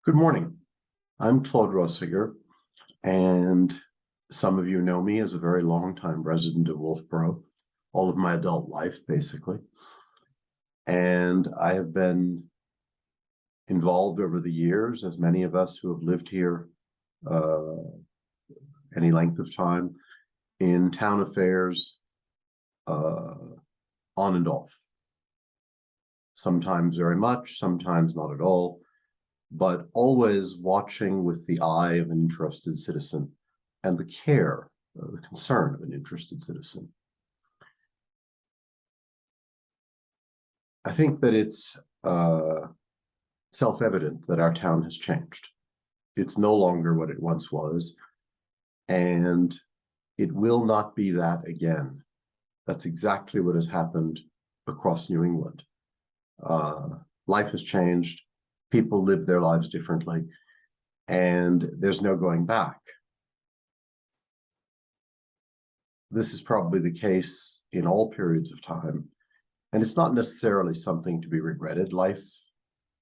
Good morning. I'm Claude Rossiger, and some of you know me as a very long-time resident of Wolfeboro, all of my adult life, basically. And I have been involved over the years, as many of us who have lived here any length of time, in town affairs on and off. Sometimes very much, sometimes not at all, but always watching with the eye of an interested citizen and the care, the concern of an interested citizen. I think that it's self-evident that our town has changed. It's no longer what it once was, and it will not be that again. That's exactly what has happened across New England. Life has changed. People live their lives differently, and there's no going back. This is probably the case in all periods of time, and it's not necessarily something to be regretted. Life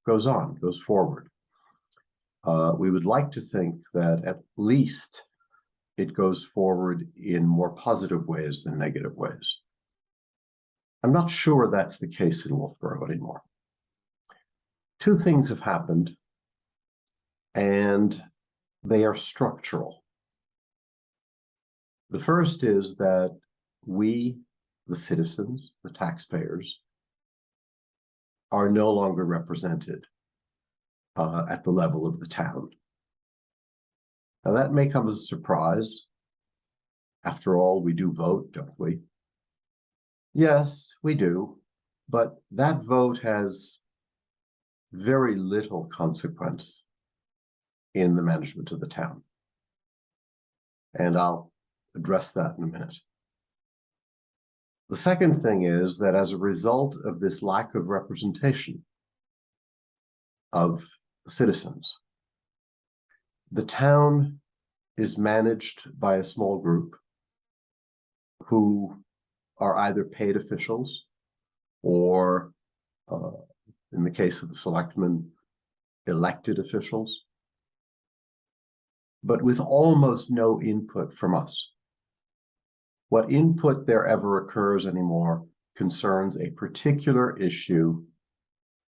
goes on, goes forward. We would like to think that at least it goes forward in more positive ways than negative ways. I'm not sure that's the case in Wolfeboro anymore. Two things have happened, and they are structural. The first is that we, the citizens, the taxpayers, are no longer represented at the level of the town. Now, that may come as a surprise. After all, we do vote, don't we? Yes, we do, but that vote has very little consequence in the management of the town. And I'll address that in a minute. The second thing is that as a result of this lack of representation of citizens, the town is managed by a small group who are either paid officials or, in the case of the selectmen, elected officials, but with almost no input from us. What input there ever occurs anymore concerns a particular issue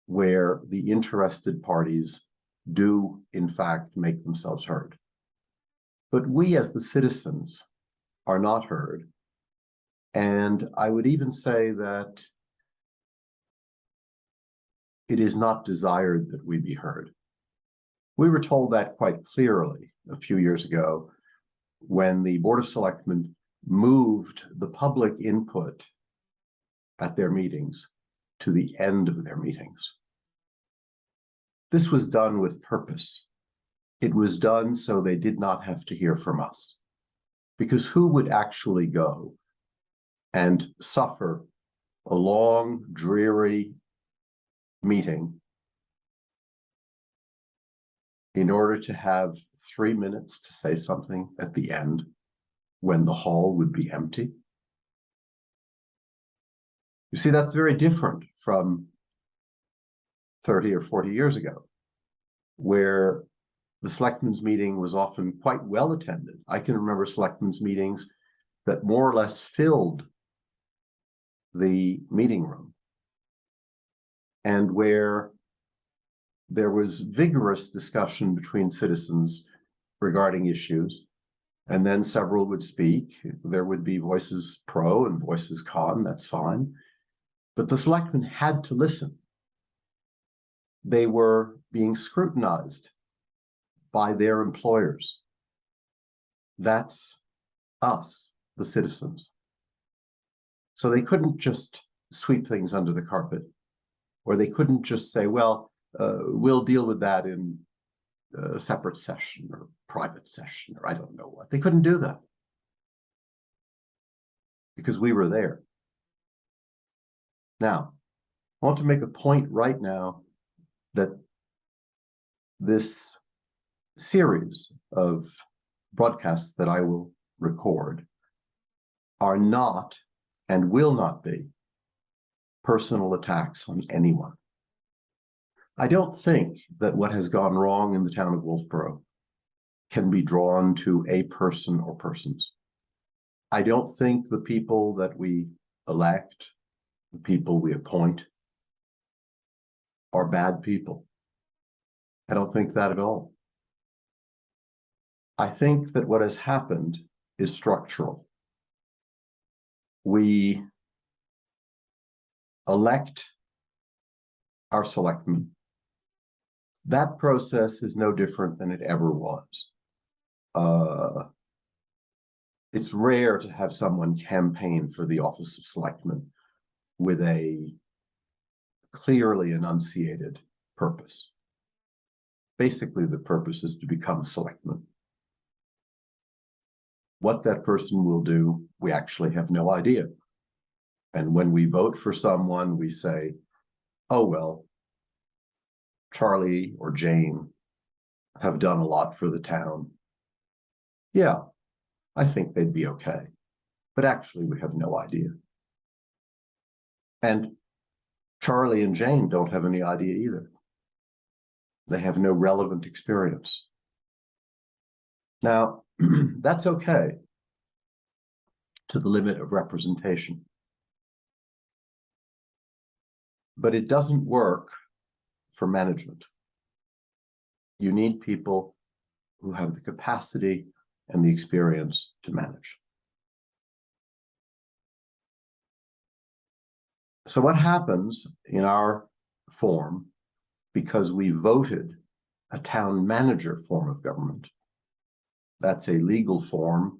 where the interested parties do, in fact, make themselves heard. But we as the citizens are not heard. And I would even say that it is not desired that we be heard. We were told that quite clearly a few years ago when the Board of Selectmen moved the public input at their meetings to the end of their meetings. This was done with purpose. It was done so they did not have to hear from us. Because who would actually go and suffer a long, dreary meeting in order to have 3 minutes to say something at the end when the hall would be empty? You see, that's very different from 30 or 40 years ago, where the selectmen's meeting was often quite well attended. I can remember selectmen's meetings that more or less filled the meeting room, and where there was vigorous discussion between citizens regarding issues, and then several would speak. There would be voices pro and voices con, that's fine. But the selectmen had to listen. They were being scrutinized by their employers. That's us, the citizens. So they couldn't just sweep things under the carpet, or they couldn't just say, well, we'll deal with that in a separate session or private session, or I don't know what. They couldn't do that because we were there. Now, I want to make a point right now that this series of broadcasts that I will record are not and will not be personal attacks on anyone. I don't think that what has gone wrong in the town of Wolfeboro can be drawn to a person or persons. I don't think the people that we elect, the people we appoint, are bad people. I don't think that at all. I think that what has happened is structural. We elect our selectmen. That process is no different than it ever was. It's rare to have someone campaign for the office of selectman with a clearly enunciated purpose. Basically, the purpose is to become a selectman. What that person will do, we actually have no idea. And when we vote for someone, we say, oh, well, Charlie or Jane have done a lot for the town. Yeah, I think they'd be okay. But actually, we have no idea. And Charlie and Jane don't have any idea either. They have no relevant experience. Now, that's okay to the limit of representation. But it doesn't work for management. You need people who have the capacity and the experience to manage. So what happens in our form, because we voted a town manager form of government, that's a legal form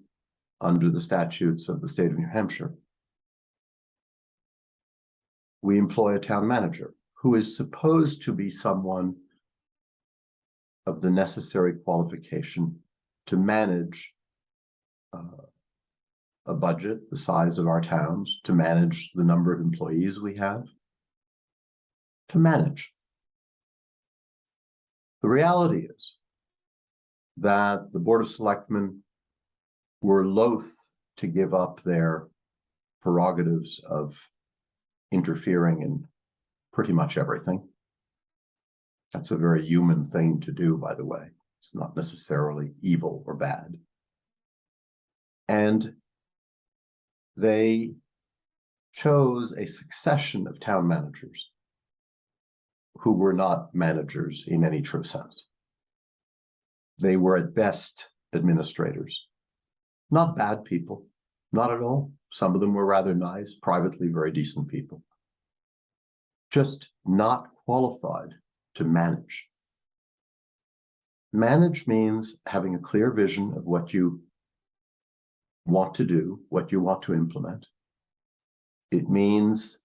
under the statutes of the state of New Hampshire, we employ a town manager who is supposed to be someone of the necessary qualification to manage a budget the size of our towns, to manage the number of employees we have, to manage. The reality is that the Board of Selectmen were loath to give up their prerogatives of interfering in pretty much everything. That's a very human thing to do, by the way. It's not necessarily evil or bad. And they chose a succession of town managers who were not managers in any true sense. They were at best administrators, not bad people, not at all. Some of them were rather nice, privately very decent people, just not qualified to manage. Manage means having a clear vision of what you want to do, what you want to implement. It means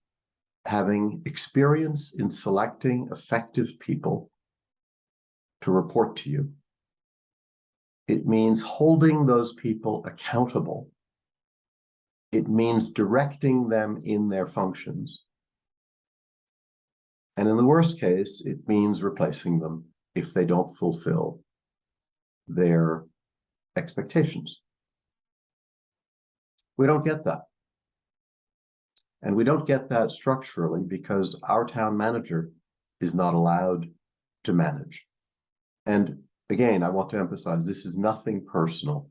having experience in selecting effective people to report to you. It means holding those people accountable. It means directing them in their functions. And in the worst case, it means replacing them if they don't fulfill their expectations. We don't get that. And we don't get that structurally because our town manager is not allowed to manage. And again, I want to emphasize, this is nothing personal.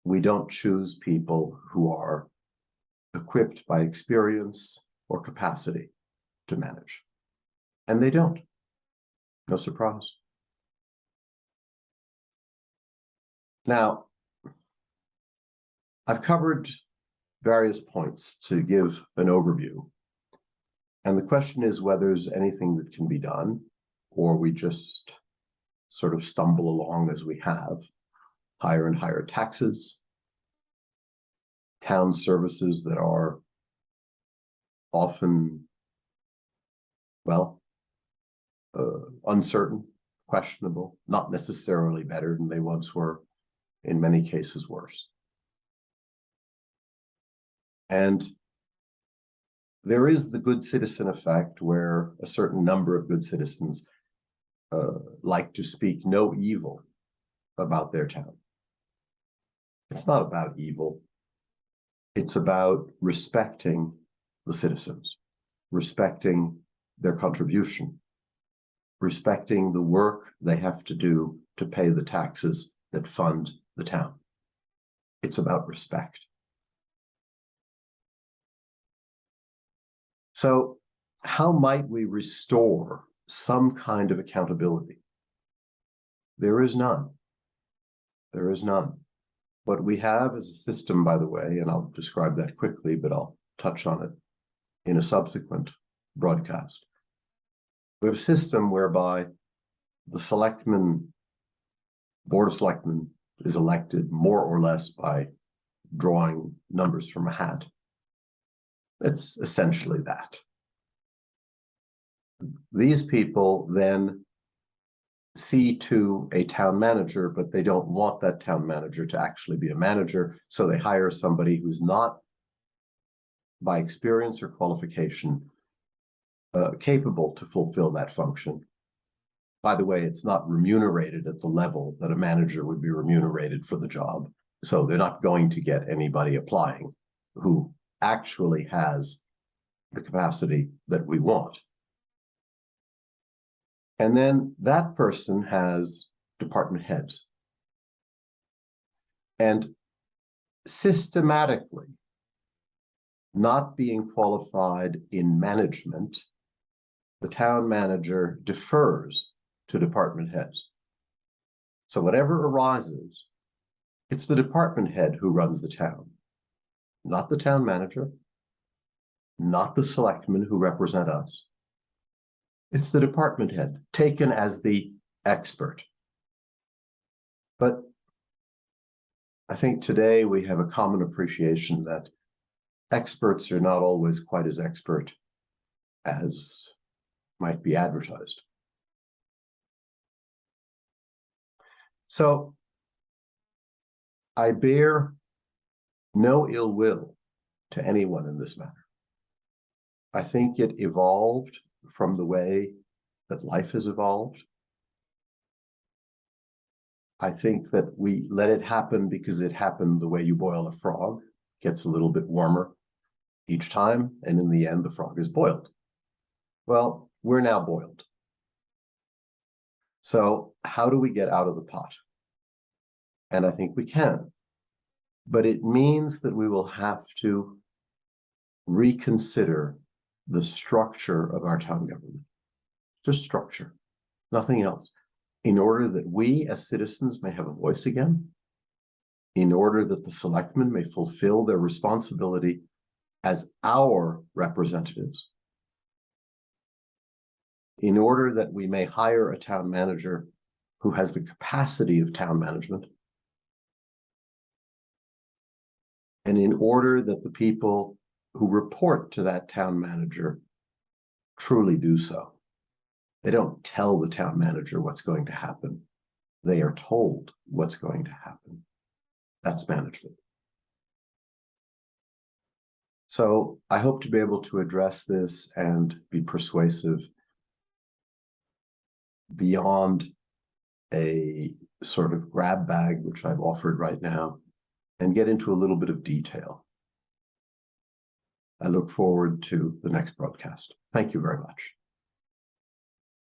We don't choose people who are equipped by experience or capacity to manage. And they don't. No surprise. Now, I've covered various points to give an overview. And the question is whether there's anything that can be done, or we just sort of stumble along as we have. Higher and higher taxes, town services that are often, well, uncertain, questionable, not necessarily better than they once were, in many cases worse. And there is the good citizen effect where a certain number of good citizens like to speak no evil about their town. It's not about evil. It's about respecting the citizens, respecting their contribution, respecting the work they have to do to pay the taxes that fund the town. It's about respect. So how might we restore some kind of accountability? There is none. There is none. What we have is a system, by the way, and I'll describe that quickly, but I'll touch on it in a subsequent broadcast. We have a system whereby the selectmen, Board of Selectmen, is elected more or less by drawing numbers from a hat. It's essentially that. These people then see to a town manager, but they don't want that town manager to actually be a manager, so they hire somebody who's not, by experience or qualification, capable to fulfill that function. By the way, it's not remunerated at the level that a manager would be remunerated for the job. So they're not going to get anybody applying who actually has the capacity that we want. And then that person has department heads. And systematically, not being qualified in management, the town manager defers to department heads. So whatever arises, it's the department head who runs the town, not the town manager, not the selectmen who represent us. It's the department head, taken as the expert. But I think today we have a common appreciation that experts are not always quite as expert as might be advertised. So I bear no ill will to anyone in this matter. I think it evolved from the way that life has evolved. I think that we let it happen because it happened the way you boil a frog. It gets a little bit warmer each time, and in the end, the frog is boiled. Well, we're now boiled. So how do we get out of the pot? And I think we can. But it means that we will have to reconsider the structure of our town government. Just structure, nothing else. In order that we as citizens may have a voice again, in order that the selectmen may fulfill their responsibility as our representatives, in order that we may hire a town manager who has the capacity of town management, and in order that the people who report to that town manager truly do so. They don't tell the town manager what's going to happen. They are told what's going to happen. That's management. So I hope to be able to address this and be persuasive beyond a sort of grab bag, which I've offered right now, and get into a little bit of detail. I look forward to the next broadcast. Thank you very much.